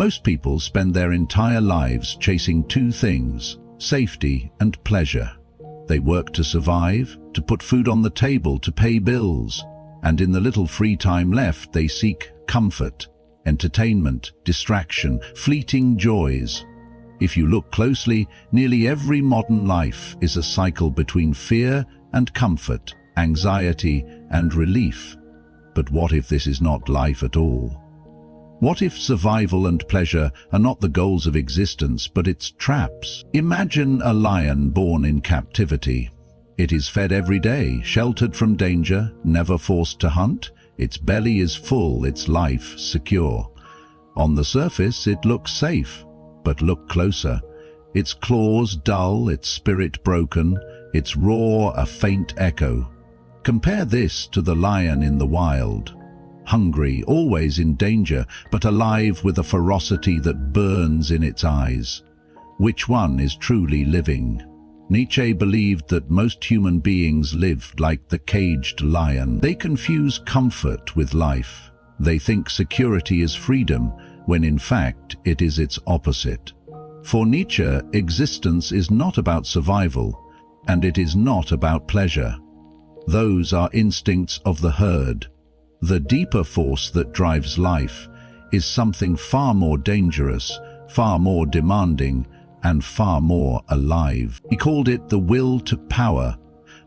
Most people spend their entire lives chasing two things: safety and pleasure. They work to survive, to put food on the table, to pay bills, and in the little free time left they seek comfort, entertainment, distraction, fleeting joys. If you look closely, nearly every modern life is a cycle between fear and comfort, anxiety and relief. But what if this is not life at all? What if survival and pleasure are not the goals of existence, but its traps? Imagine a lion born in captivity. It is fed every day, sheltered from danger, never forced to hunt. Its belly is full, its life secure. On the surface, it looks safe, but look closer. Its claws dull, its spirit broken, its roar a faint echo. Compare this to the lion in the wild. Hungry, always in danger, but alive with a ferocity that burns in its eyes. Which one is truly living? Nietzsche believed that most human beings lived like the caged lion. They confuse comfort with life. They think security is freedom, when in fact it is its opposite. For Nietzsche, existence is not about survival, and it is not about pleasure. Those are instincts of the herd. The deeper force that drives life is something far more dangerous, far more demanding, and far more alive. He called it the will to power,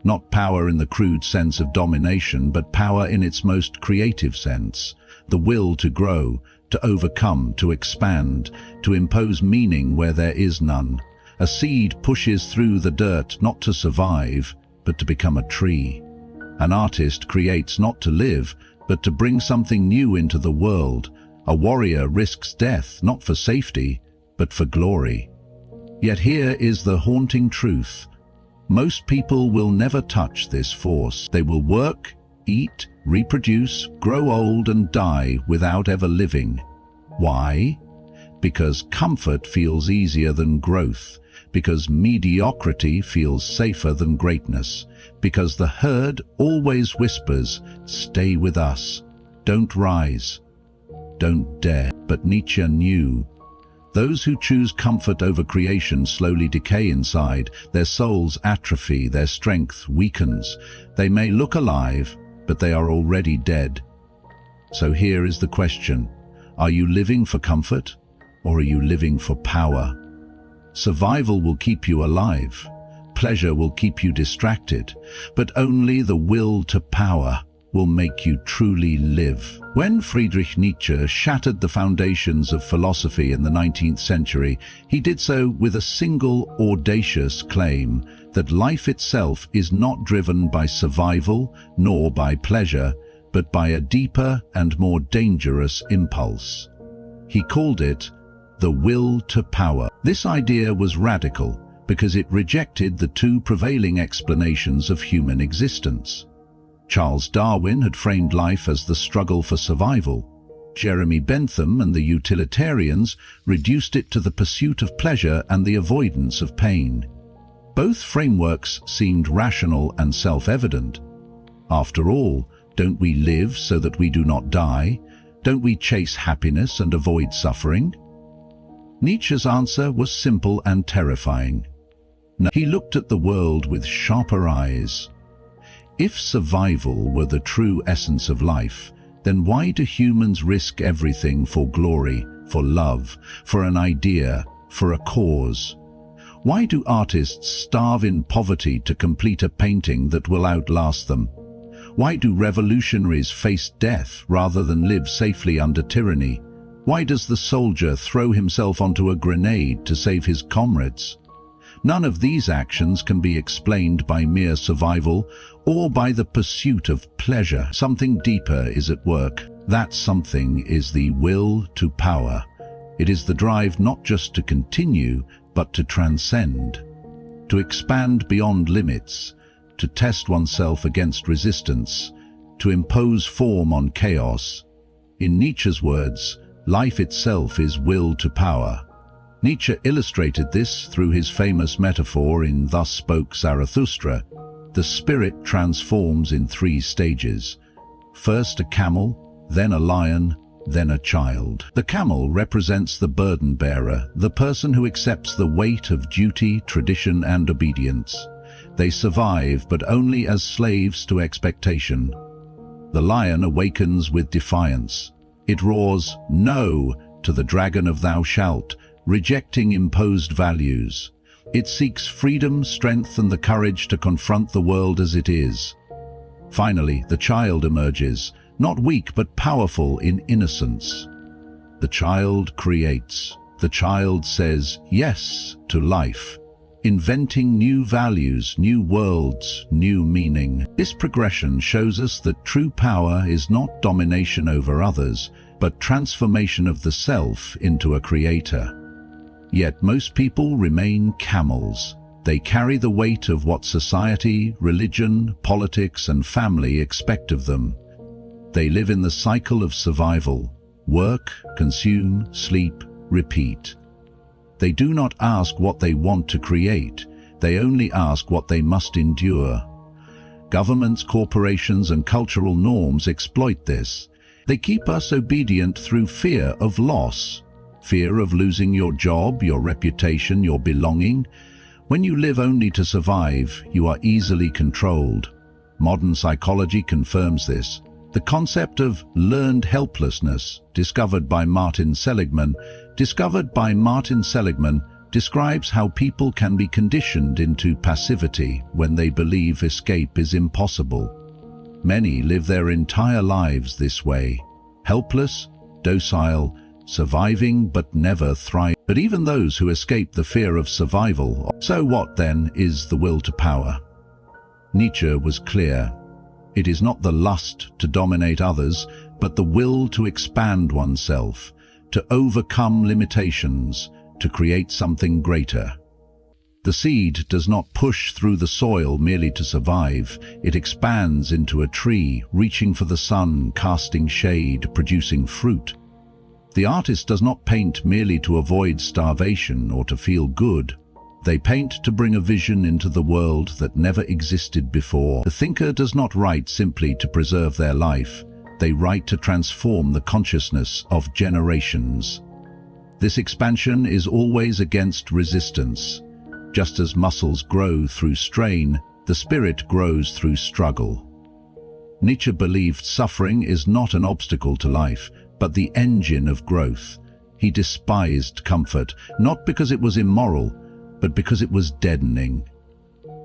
not power in the crude sense of domination, but power in its most creative sense, the will to grow, to overcome, to expand, to impose meaning where there is none. A seed pushes through the dirt not to survive, but to become a tree. An artist creates not to live, but to bring something new into the world. A warrior risks death not for safety, but for glory. Yet here is the haunting truth. Most people will never touch this force. They will work, eat, reproduce, grow old and die without ever living. Why? Because comfort feels easier than growth, because mediocrity feels safer than greatness, because the herd always whispers, "Stay with us, don't rise, don't dare." But Nietzsche knew. Those who choose comfort over creation slowly decay inside, their souls atrophy, their strength weakens. They may look alive, but they are already dead. So here is the question: are you living for comfort, or are you living for power? Survival will keep you alive. Pleasure will keep you distracted, but only the will to power will make you truly live. When Friedrich Nietzsche shattered the foundations of philosophy in the 19th century, he did so with a single audacious claim that life itself is not driven by survival nor by pleasure, but by a deeper and more dangerous impulse. He called it the will to power. This idea was radical because it rejected the two prevailing explanations of human existence. Charles Darwin had framed life as the struggle for survival. Jeremy Bentham and the utilitarians reduced it to the pursuit of pleasure and the avoidance of pain. Both frameworks seemed rational and self-evident. After all, don't we live so that we do not die? Don't we chase happiness and avoid suffering? Nietzsche's answer was simple and terrifying. No, he looked at the world with sharper eyes. If survival were the true essence of life, then why do humans risk everything for glory, for love, for an idea, for a cause? Why do artists starve in poverty to complete a painting that will outlast them? Why do revolutionaries face death rather than live safely under tyranny? Why does the soldier throw himself onto a grenade to save his comrades? None of these actions can be explained by mere survival or by the pursuit of pleasure. Something deeper is at work. That something is the will to power. It is the drive not just to continue, but to transcend, to expand beyond limits, to test oneself against resistance, to impose form on chaos. In Nietzsche's words, life itself is will to power. Nietzsche illustrated this through his famous metaphor in Thus Spoke Zarathustra. The spirit transforms in 3 stages. First a camel, then a lion, then a child. The camel represents the burden bearer, the person who accepts the weight of duty, tradition, and obedience. They survive, but only as slaves to expectation. The lion awakens with defiance. It roars, "No," to the dragon of "thou shalt," rejecting imposed values. It seeks freedom, strength, and the courage to confront the world as it is. Finally, the child emerges, not weak but powerful in innocence. The child creates. The child says yes to life, inventing new values, new worlds, new meaning. This progression shows us that true power is not domination over others, but transformation of the self into a creator. Yet most people remain camels. They carry the weight of what society, religion, politics, and family expect of them. They live in the cycle of survival: work, consume, sleep, repeat. They do not ask what they want to create, they only ask what they must endure. Governments, corporations, and cultural norms exploit this. They keep us obedient through fear of loss. Fear of losing your job, your reputation, your belonging. When you live only to survive, you are easily controlled. Modern psychology confirms this. The concept of learned helplessness, discovered by Martin Seligman, describes how people can be conditioned into passivity when they believe escape is impossible. Many live their entire lives this way, helpless, docile, surviving but never thriving. But even those who escape the fear of survival, so what then is the will to power? Nietzsche was clear. It is not the lust to dominate others, but the will to expand oneself, to overcome limitations, to create something greater. The seed does not push through the soil merely to survive. It expands into a tree, reaching for the sun, casting shade, producing fruit. The artist does not paint merely to avoid starvation or to feel good. They paint to bring a vision into the world that never existed before. The thinker does not write simply to preserve their life. They write to transform the consciousness of generations. This expansion is always against resistance. Just as muscles grow through strain, the spirit grows through struggle. Nietzsche believed suffering is not an obstacle to life, but the engine of growth. He despised comfort, not because it was immoral, but because it was deadening.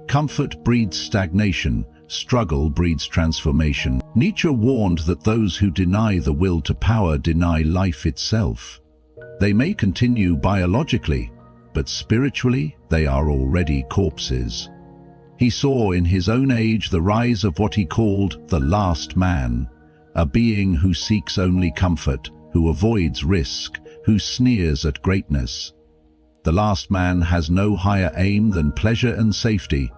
Comfort breeds stagnation, struggle breeds transformation. Nietzsche warned that those who deny the will to power deny life itself. They may continue biologically, but spiritually they are already corpses. He saw in his own age the rise of what he called the last man, a being who seeks only comfort, who avoids risk, who sneers at greatness. The last man has no higher aim than pleasure and safety.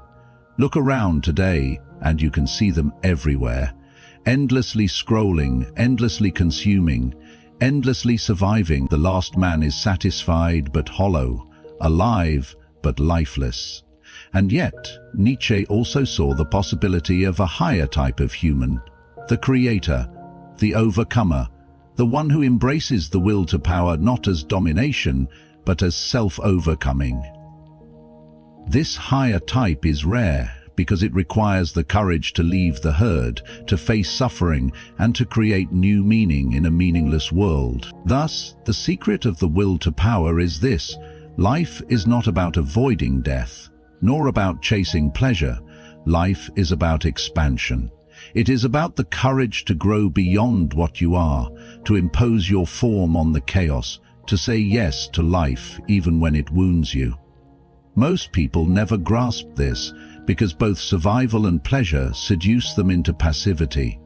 Look around today, and you can see them everywhere, endlessly scrolling, endlessly consuming, endlessly surviving. The last man is satisfied but hollow, alive but lifeless. And yet, Nietzsche also saw the possibility of a higher type of human, the creator, the overcomer, the one who embraces the will to power not as domination, but as self-overcoming. This higher type is rare because it requires the courage to leave the herd, to face suffering, and to create new meaning in a meaningless world. Thus, the secret of the will to power is this: life is not about avoiding death, nor about chasing pleasure. Life is about expansion. It is about the courage to grow beyond what you are, to impose your form on the chaos, to say yes to life even when it wounds you. Most people never grasp this because both survival and pleasure seduce them into passivity.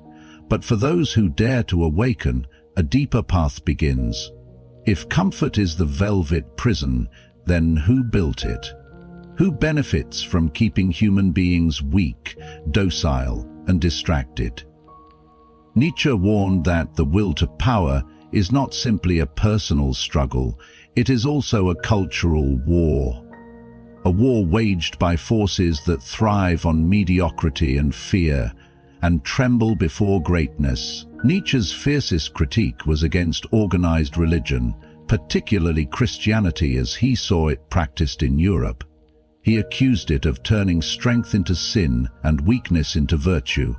But for those who dare to awaken, a deeper path begins. If comfort is the velvet prison, then who built it? Who benefits from keeping human beings weak, docile, and distracted? Nietzsche warned that the will to power is not simply a personal struggle, it is also a cultural war. A war waged by forces that thrive on mediocrity and fear, and tremble before greatness. Nietzsche's fiercest critique was against organized religion, particularly Christianity as he saw it practiced in Europe. He accused it of turning strength into sin and weakness into virtue.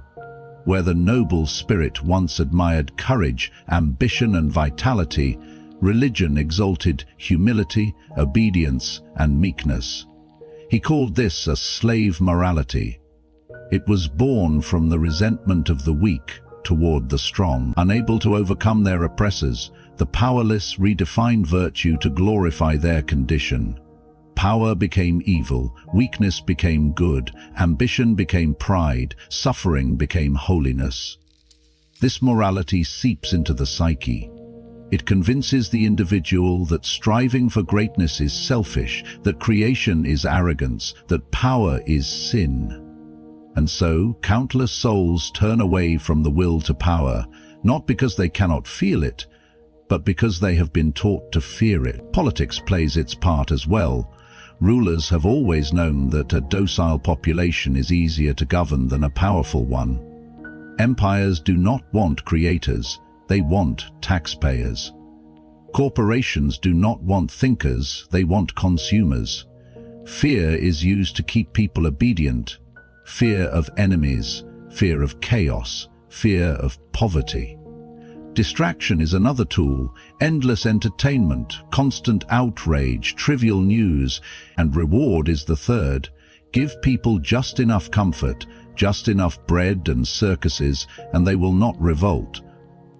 Where the noble spirit once admired courage, ambition and vitality, religion exalted humility, obedience and meekness. He called this a slave morality. It was born from the resentment of the weak toward the strong. Unable to overcome their oppressors, the powerless redefined virtue to glorify their condition. Power became evil, weakness became good, ambition became pride, suffering became holiness. This morality seeps into the psyche. It convinces the individual that striving for greatness is selfish, that creation is arrogance, that power is sin. And so, countless souls turn away from the will to power, not because they cannot feel it, but because they have been taught to fear it. Politics plays its part as well. Rulers have always known that a docile population is easier to govern than a powerful one. Empires do not want creators, they want taxpayers. Corporations do not want thinkers, they want consumers. Fear is used to keep people obedient. Fear of enemies, fear of chaos, fear of poverty. Distraction is another tool, endless entertainment, constant outrage, trivial news, and reward is the third. Give people just enough comfort, just enough bread and circuses, and they will not revolt.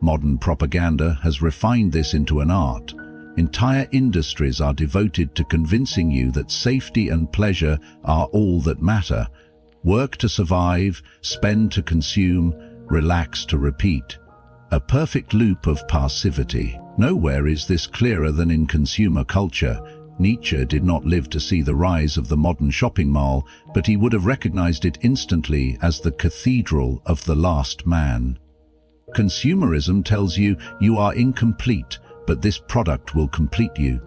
Modern propaganda has refined this into an art. Entire industries are devoted to convincing you that safety and pleasure are all that matter. Work to survive, spend to consume, relax to repeat. A perfect loop of passivity. Nowhere is this clearer than in consumer culture. Nietzsche did not live to see the rise of the modern shopping mall, but he would have recognized it instantly as the cathedral of the last man. Consumerism tells you you are incomplete, but this product will complete you.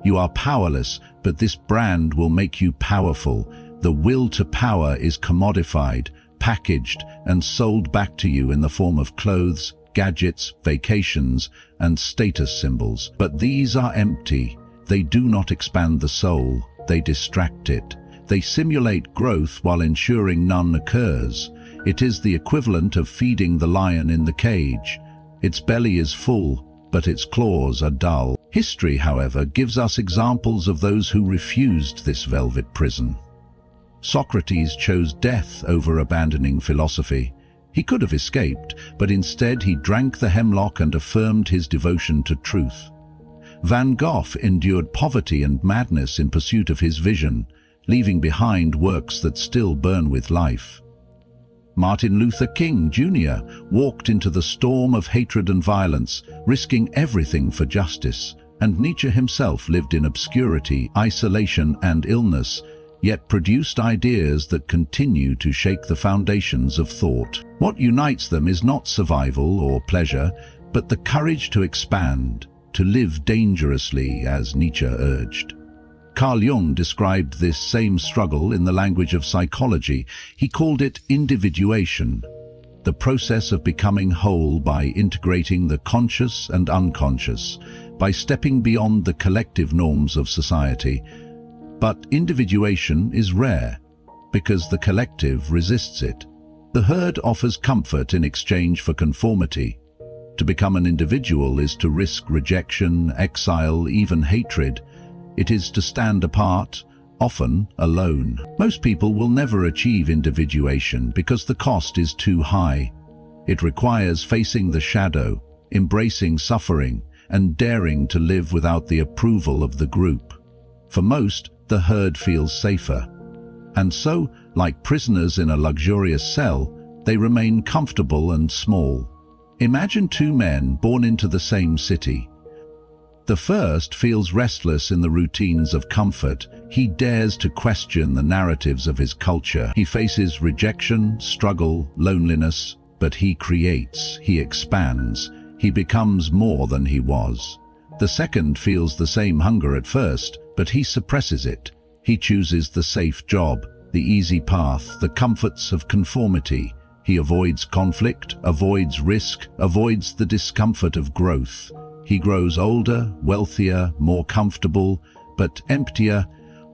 You are powerless, but this brand will make you powerful. The will to power is commodified, packaged, and sold back to you in the form of clothes, gadgets, vacations, and status symbols. But these are empty. They do not expand the soul. They distract it. They simulate growth while ensuring none occurs. It is the equivalent of feeding the lion in the cage. Its belly is full, but its claws are dull. History, however, gives us examples of those who refused this velvet prison. Socrates chose death over abandoning philosophy. He could have escaped, but instead he drank the hemlock and affirmed his devotion to truth. Van Gogh endured poverty and madness in pursuit of his vision, leaving behind works that still burn with life. Martin Luther King, Jr. walked into the storm of hatred and violence, risking everything for justice, and Nietzsche himself lived in obscurity, isolation and illness, yet produced ideas that continue to shake the foundations of thought. What unites them is not survival or pleasure, but the courage to expand, to live dangerously, as Nietzsche urged. Carl Jung described this same struggle in the language of psychology. He called it individuation, the process of becoming whole by integrating the conscious and unconscious, by stepping beyond the collective norms of society. But individuation is rare, because the collective resists it. The herd offers comfort in exchange for conformity. To become an individual is to risk rejection, exile, even hatred. It is to stand apart, often alone. Most people will never achieve individuation because the cost is too high. It requires facing the shadow, embracing suffering, and daring to live without the approval of the group. For most, the herd feels safer. And so, like prisoners in a luxurious cell, they remain comfortable and small. Imagine two men born into the same city. The first feels restless in the routines of comfort. He dares to question the narratives of his culture. He faces rejection, struggle, loneliness, but he creates, he expands, he becomes more than he was. The second feels the same hunger at first, but he suppresses it. He chooses the safe job, the easy path, the comforts of conformity. He avoids conflict, avoids risk, avoids the discomfort of growth. He grows older, wealthier, more comfortable, but emptier.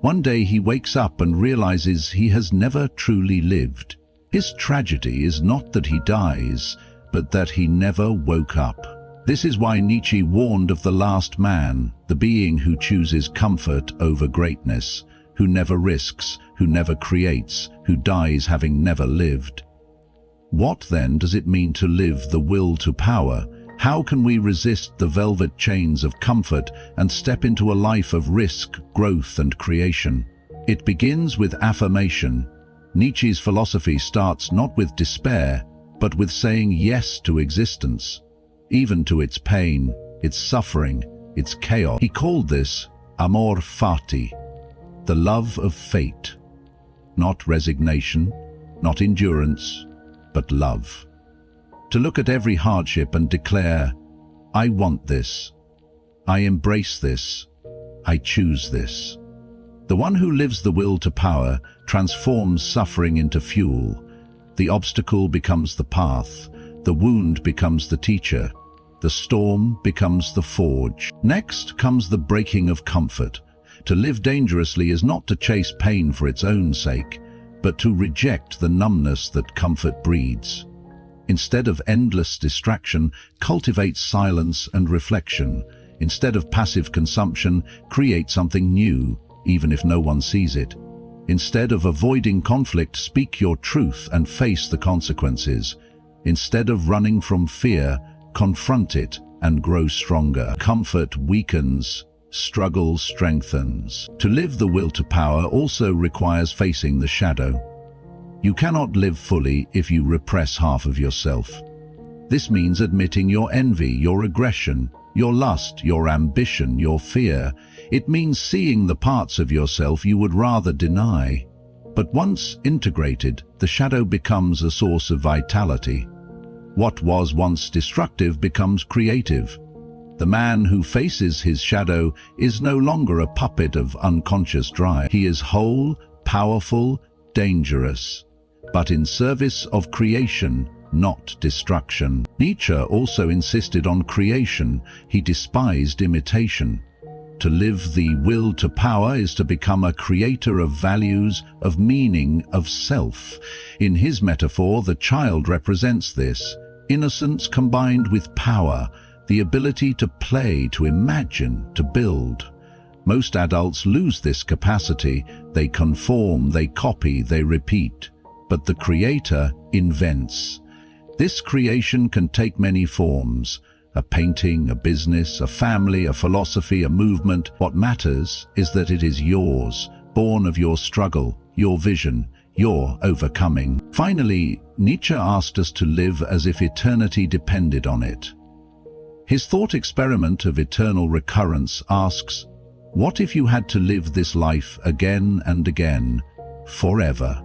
One day he wakes up and realizes he has never truly lived. His tragedy is not that he dies, but that he never woke up. This is why Nietzsche warned of the last man, the being who chooses comfort over greatness, who never risks, who never creates, who dies having never lived. What then does it mean to live the will to power? How can we resist the velvet chains of comfort and step into a life of risk, growth, and creation? It begins with affirmation. Nietzsche's philosophy starts not with despair, but with saying yes to existence, even to its pain, its suffering, its chaos. He called this amor fati, the love of fate. Not resignation, not endurance, but love. To look at every hardship and declare, I want this, I embrace this, I choose this. The one who lives the will to power transforms suffering into fuel. The obstacle becomes the path, the wound becomes the teacher, the storm becomes the forge. Next comes the breaking of comfort. To live dangerously is not to chase pain for its own sake, but to reject the numbness that comfort breeds. Instead of endless distraction, cultivate silence and reflection. Instead of passive consumption, create something new, even if no one sees it. Instead of avoiding conflict, speak your truth and face the consequences. Instead of running from fear, confront it and grow stronger. Comfort weakens, struggle strengthens. To live the will to power also requires facing the shadow. You cannot live fully if you repress half of yourself. This means admitting your envy, your aggression, your lust, your ambition, your fear. It means seeing the parts of yourself you would rather deny. But once integrated, the shadow becomes a source of vitality. What was once destructive becomes creative. The man who faces his shadow is no longer a puppet of unconscious drive. He is whole, powerful, dangerous, but in service of creation, not destruction. Nietzsche also insisted on creation. He despised imitation. To live the will to power is to become a creator of values, of meaning, of self. In his metaphor, the child represents this. Innocence combined with power, the ability to play, to imagine, to build. Most adults lose this capacity. They conform, they copy, they repeat. But the creator invents. This creation can take many forms. A painting, a business, a family, a philosophy, a movement. What matters is that it is yours, born of your struggle, your vision, your overcoming. Finally, Nietzsche asked us to live as if eternity depended on it. His thought experiment of eternal recurrence asks, what if you had to live this life again and again, forever?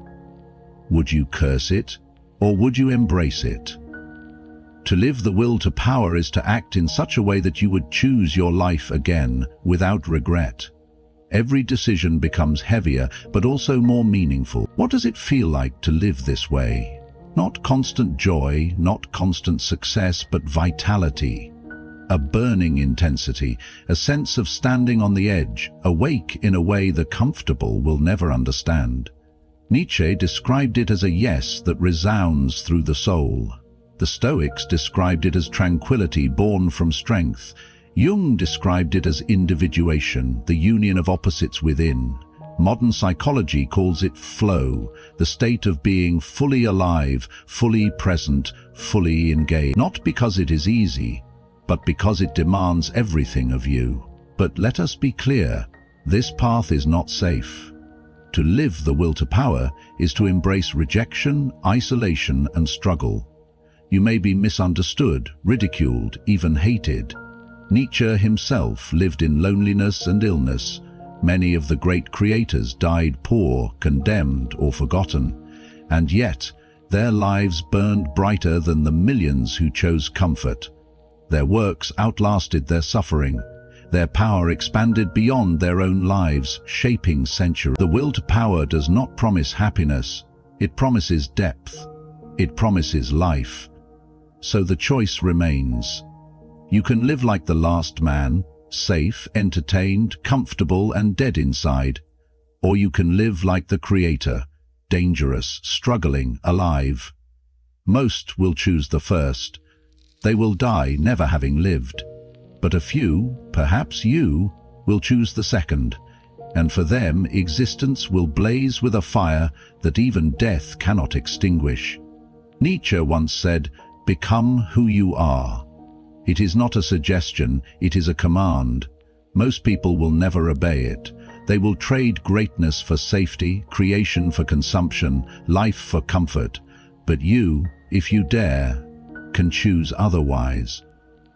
Would you curse it, or would you embrace it? To live the will to power is to act in such a way that you would choose your life again, without regret. Every decision becomes heavier, but also more meaningful. What does it feel like to live this way? Not constant joy, not constant success, but vitality. A burning intensity, a sense of standing on the edge, awake in a way the comfortable will never understand. Nietzsche described it as a yes that resounds through the soul. The Stoics described it as tranquility born from strength. Jung described it as individuation, the union of opposites within. Modern psychology calls it flow, the state of being fully alive, fully present, fully engaged. Not because it is easy, but because it demands everything of you. But let us be clear, this path is not safe. To live the will to power is to embrace rejection, isolation, and struggle. You may be misunderstood, ridiculed, even hated. Nietzsche himself lived in loneliness and illness. Many of the great creators died poor, condemned, or forgotten. And yet, their lives burned brighter than the millions who chose comfort. Their works outlasted their suffering. Their power expanded beyond their own lives, shaping centuries. The will to power does not promise happiness. It promises depth. It promises life. So the choice remains. You can live like the last man, safe, entertained, comfortable, and dead inside. Or you can live like the Creator, dangerous, struggling, alive. Most will choose the first. They will die never having lived. But a few, perhaps you, will choose the second. And for them, existence will blaze with a fire that even death cannot extinguish. Nietzsche once said, "Become who you are." It is not a suggestion, it is a command. Most people will never obey it. They will trade greatness for safety, creation for consumption, life for comfort. But you, if you dare, can choose otherwise.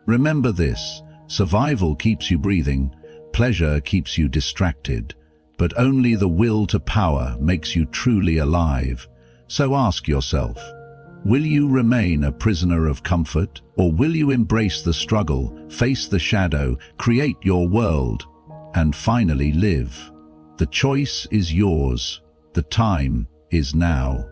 Remember this: survival keeps you breathing, pleasure keeps you distracted, but only the will to power makes you truly alive. So ask yourself, will you remain a prisoner of comfort, or will you embrace the struggle, face the shadow, create your world, and finally live? The choice is yours. The time is now.